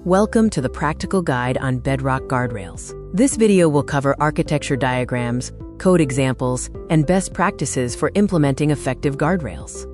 Welcome to the practical guide on Bedrock Guardrails. This video will cover architecture diagrams, code examples, and best practices for implementing effective guardrails.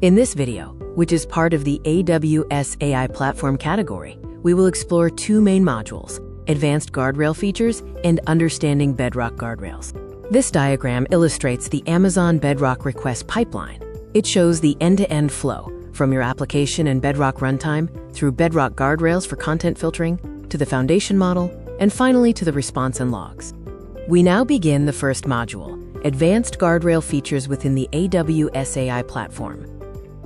In this video, which is part of the AWS AI platform category, we will explore two main modules: advanced guardrail features and understanding Bedrock guardrails. This diagram illustrates the Amazon Bedrock request pipeline. It shows the end-to-end flow from your application and Bedrock runtime through Bedrock guardrails for content filtering to the foundation model and finally to the response and logs. We now begin the first module, advanced guardrail features within the AWS AI platform.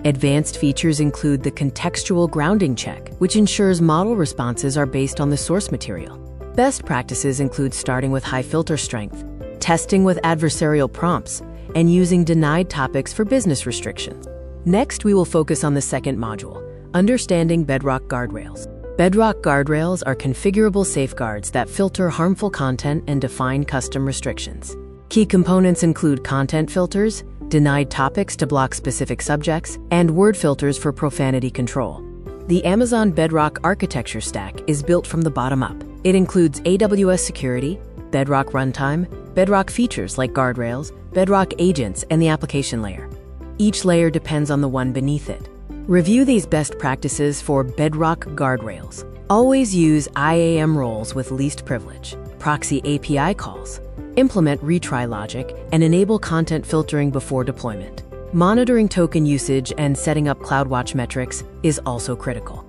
Advanced features include the Contextual Grounding Check, which ensures model responses are based on the source material. Best practices include starting with high filter strength, testing with adversarial prompts, and using denied topics for business restrictions. Next, we will focus on the second module, understanding Bedrock guardrails. Bedrock guardrails are configurable safeguards that filter harmful content and define custom restrictions. Key components include content filters, denied topics to block specific subjects, and word filters for profanity control. The Amazon Bedrock architecture stack is built from the bottom up. It includes AWS security, Bedrock runtime, Bedrock features like guardrails, Bedrock agents, and the application layer. Each layer depends on the one beneath it. Review these best practices for Bedrock guardrails. Always use IAM roles with least privilege, proxy API calls, implement retry logic, and enable content filtering before deployment. Monitoring token usage and setting up CloudWatch metrics is also critical.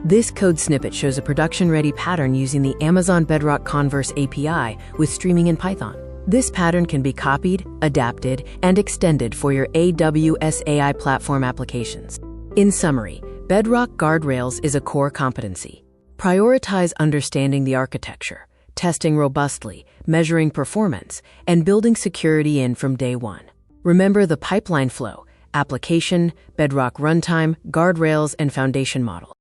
This code snippet shows a production-ready pattern using the Amazon Bedrock Converse API with streaming in Python. This pattern can be copied, adapted, and extended for your AWS AI platform applications. In summary, Bedrock guardrails is a core competency. Prioritize understanding the architecture, testing robustly, measuring performance, and building security in from day one. Remember the pipeline flow: application, Bedrock runtime, guardrails, and foundation model.